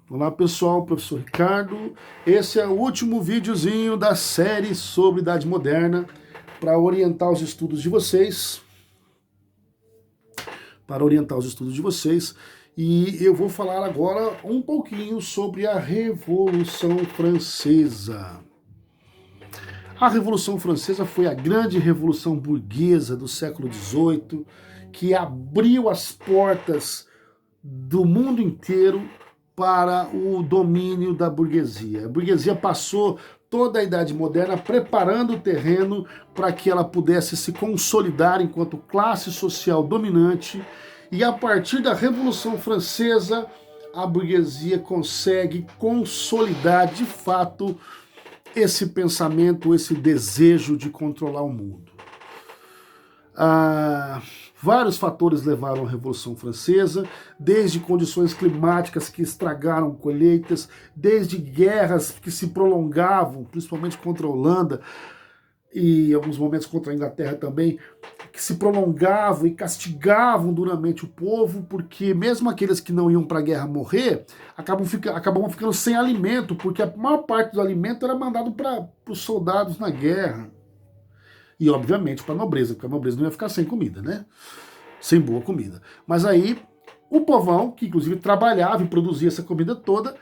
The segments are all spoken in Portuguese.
Olá pessoal, professor Ricardo. Esse é o último videozinho da série sobre Idade Moderna para orientar os estudos de vocês. E eu vou falar agora um pouquinho sobre a Revolução Francesa. A Revolução Francesa foi a grande revolução burguesa do século XVIII que abriu as portas do mundo inteiro para o domínio da burguesia. A burguesia passou toda a Idade Moderna preparando o terreno para que ela pudesse se consolidar enquanto classe social dominante, e a partir da Revolução Francesa, a burguesia consegue consolidar de fato esse pensamento, esse desejo de controlar o mundo. Vários fatores levaram à Revolução Francesa, desde condições climáticas que estragaram colheitas, desde guerras que se prolongavam, principalmente contra a Holanda e em alguns momentos contra a Inglaterra também, que se prolongavam e castigavam duramente o povo, porque mesmo aqueles que não iam para a guerra morrer, acabavam ficando sem alimento, porque a maior parte do alimento era mandado para os soldados na guerra. E, obviamente, para a nobreza, porque a nobreza não ia ficar sem comida, né? Sem boa comida. Mas aí, o povão, que inclusive trabalhava e produzia essa comida toda,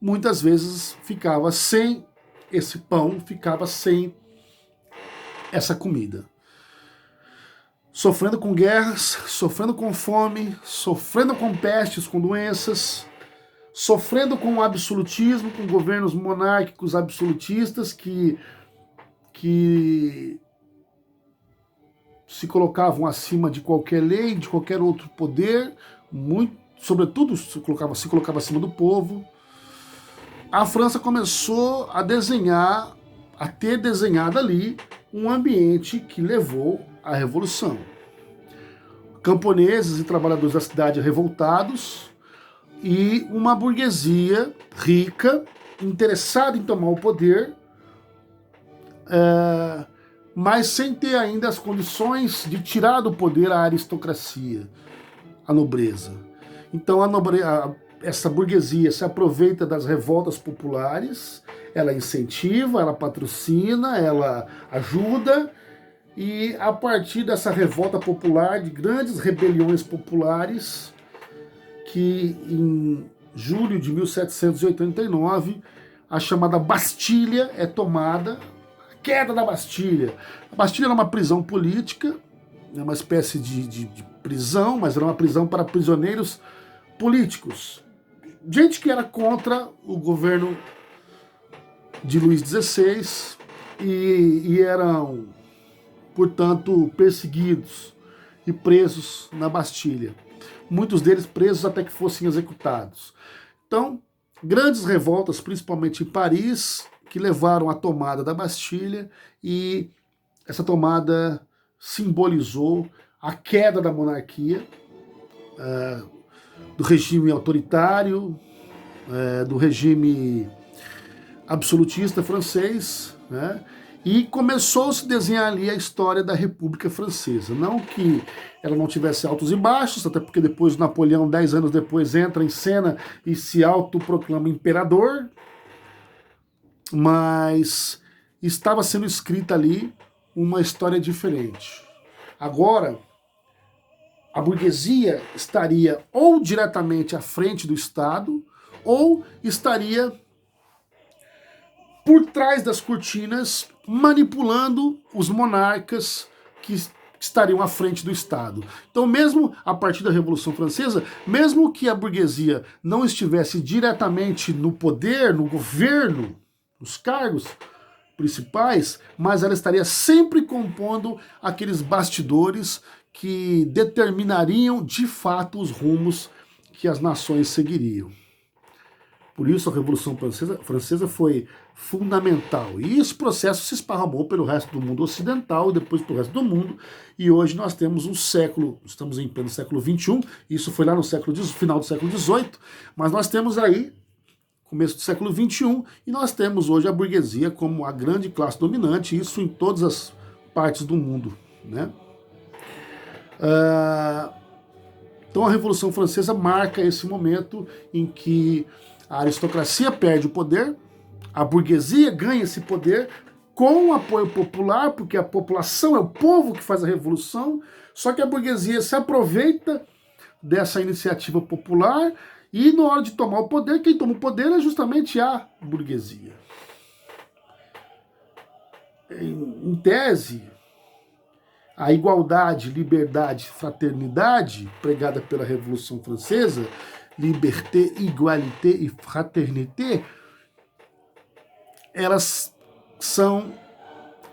muitas vezes ficava sem esse pão, ficava sem essa comida. Sofrendo com guerras, sofrendo com fome, sofrendo com pestes, com doenças, sofrendo com absolutismo, com governos monárquicos absolutistas que se colocavam acima de qualquer lei, de qualquer outro poder, sobretudo se colocava acima do povo. A França começou a ter desenhado ali um ambiente que levou à Revolução. Camponeses e trabalhadores da cidade revoltados e uma burguesia rica, interessada em tomar o poder, mas sem ter ainda as condições de tirar do poder a aristocracia, a nobreza. Então essa burguesia se aproveita das revoltas populares, ela incentiva, ela patrocina, ela ajuda, e a partir dessa revolta popular, de grandes rebeliões populares, que em julho de 1789, a chamada Bastilha é tomada, queda da Bastilha. A Bastilha era uma prisão política, uma espécie de prisão, mas era uma prisão para prisioneiros políticos. Gente que era contra o governo de Luís XVI e eram, portanto, perseguidos e presos na Bastilha. Muitos deles presos até que fossem executados. Então, grandes revoltas, principalmente em Paris, que levaram à tomada da Bastilha, e essa tomada simbolizou a queda da monarquia, do regime autoritário, do regime absolutista francês, né? E começou a se desenhar ali a história da República Francesa. Não que ela não tivesse altos e baixos, até porque depois Napoleão, 10 anos depois, entra em cena e se autoproclama imperador, mas estava sendo escrita ali uma história diferente. Agora, a burguesia estaria ou diretamente à frente do Estado, ou estaria por trás das cortinas, manipulando os monarcas que estariam à frente do Estado. Então, mesmo a partir da Revolução Francesa, mesmo que a burguesia não estivesse diretamente no poder, no governo, nos cargos principais, mas ela estaria sempre compondo aqueles bastidores que determinariam de fato os rumos que as nações seguiriam. Por isso a Revolução Francesa foi fundamental. E esse processo se esparramou pelo resto do mundo ocidental e depois pelo resto do mundo. E hoje nós temos um século, estamos em pleno século XXI, isso foi lá no final do século XVIII, mas nós temos aí começo do século XXI, e nós temos hoje a burguesia como a grande classe dominante, isso em todas as partes do mundo, né? Então a Revolução Francesa marca esse momento em que A aristocracia perde o poder, a burguesia ganha esse poder com o apoio popular, porque a população é o povo que faz a revolução, só que a burguesia se aproveita dessa iniciativa popular e na hora de tomar o poder, quem toma o poder é justamente a burguesia. Em tese, a igualdade, liberdade, fraternidade, pregada pela Revolução Francesa, liberté, égalité e fraternité, elas são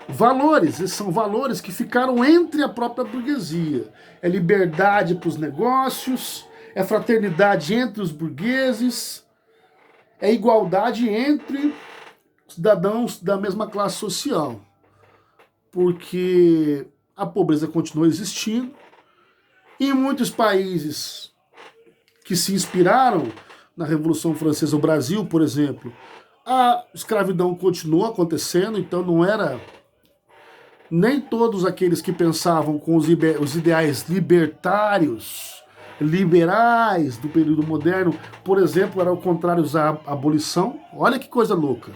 valores, esses são valores que ficaram entre a própria burguesia. É liberdade para os negócios, é fraternidade entre os burgueses, é igualdade entre cidadãos da mesma classe social. Porque a pobreza continua existindo. Em muitos países que se inspiraram na Revolução Francesa, o Brasil, por exemplo, a escravidão continuou acontecendo, então não era... Nem todos aqueles que pensavam com os ideais libertários, liberais do período moderno, por exemplo, eram contrários à abolição. Olha que coisa louca.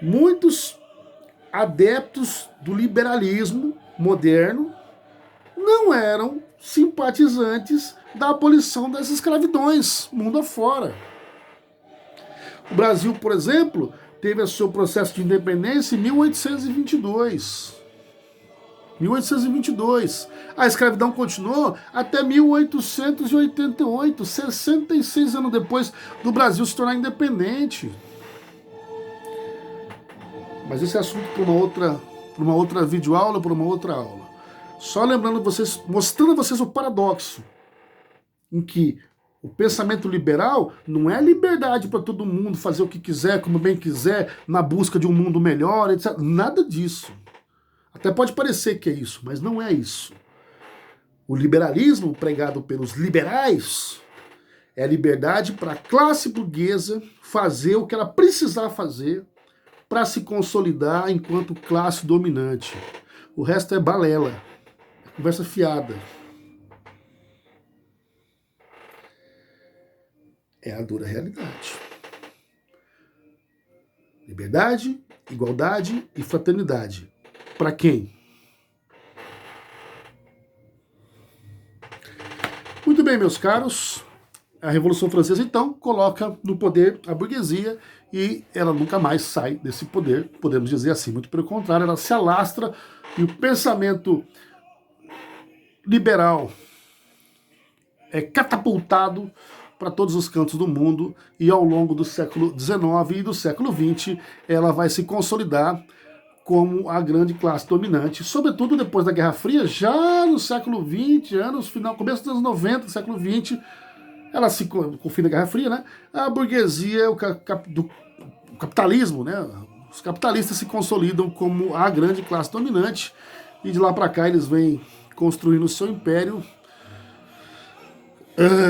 Muitos adeptos do liberalismo moderno não eram simpatizantes da abolição das escravidões, mundo afora. O Brasil, por exemplo, teve o seu processo de independência em 1822. 1822. A escravidão continuou até 1888, 66 anos depois do Brasil se tornar independente. Mas esse é assunto para uma outra videoaula, para uma outra aula. Só lembrando vocês, mostrando a vocês o paradoxo em que o pensamento liberal não é liberdade para todo mundo fazer o que quiser, como bem quiser, na busca de um mundo melhor, etc. Nada disso. Até pode parecer que é isso, mas não é isso. O liberalismo pregado pelos liberais é a liberdade para a classe burguesa fazer o que ela precisar fazer para se consolidar enquanto classe dominante. O resto é balela, é conversa fiada. É a dura realidade. Liberdade, igualdade e fraternidade. Para quem? Muito bem, meus caros. A Revolução Francesa, então, coloca no poder a burguesia e ela nunca mais sai desse poder, podemos dizer assim. Muito pelo contrário, ela se alastra e o pensamento liberal é catapultado para todos os cantos do mundo e ao longo do século XIX e do século XX ela vai se consolidar como a grande classe dominante, sobretudo depois da Guerra Fria, já no século XX, começo dos anos 90 do século XX, ela se, com o fim da Guerra Fria, né, a burguesia, o capitalismo, né, os capitalistas se consolidam como a grande classe dominante e de lá para cá eles vêm construindo o seu império.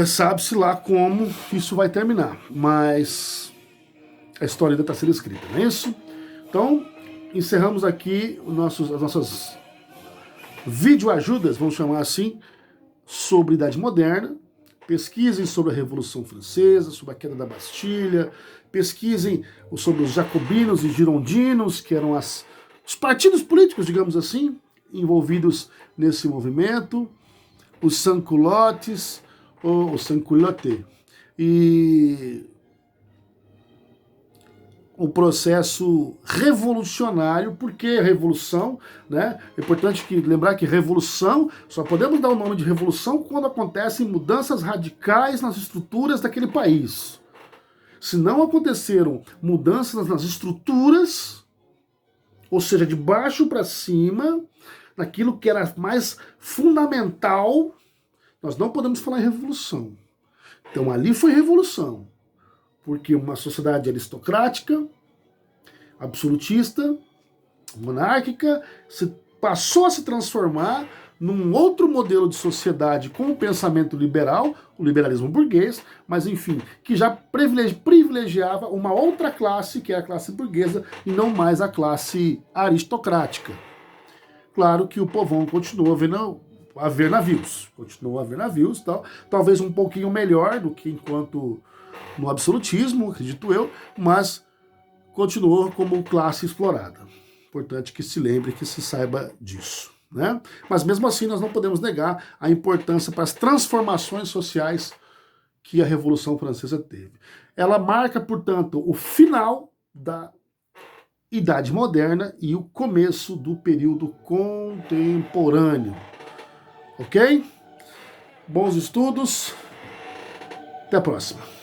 Sabe-se lá como isso vai terminar, mas a história ainda está sendo escrita, não é isso? Então, encerramos aqui as nossas videoajudas, vamos chamar assim, sobre a Idade Moderna. Pesquisem sobre a Revolução Francesa, sobre a queda da Bastilha, pesquisem sobre os jacobinos e girondinos, que eram os partidos políticos, digamos assim, envolvidos nesse movimento, os sans-culottes, ou sans-culotte, e um processo revolucionário, porque revolução, né? É importante lembrar que revolução, só podemos dar o nome de revolução quando acontecem mudanças radicais nas estruturas daquele país. Se não aconteceram mudanças nas estruturas, ou seja, de baixo para cima, naquilo que era mais fundamental, nós não podemos falar em revolução. Então ali foi revolução, porque uma sociedade aristocrática, absolutista, monárquica, passou a se transformar num outro modelo de sociedade com o pensamento liberal, o liberalismo burguês, mas enfim, que já privilegiava uma outra classe, que é a classe burguesa, e não mais a classe aristocrática. Claro que o povão continuou vendo haver navios, continua a haver navios, tal, talvez um pouquinho melhor do que enquanto no absolutismo, acredito eu, mas continuou como classe explorada. Importante que se lembre, que se saiba disso, né? Mas mesmo assim nós não podemos negar a importância para as transformações sociais que a Revolução Francesa teve. Ela marca, portanto, o final da Idade Moderna e o começo do período contemporâneo. Ok? Bons estudos. Até a próxima.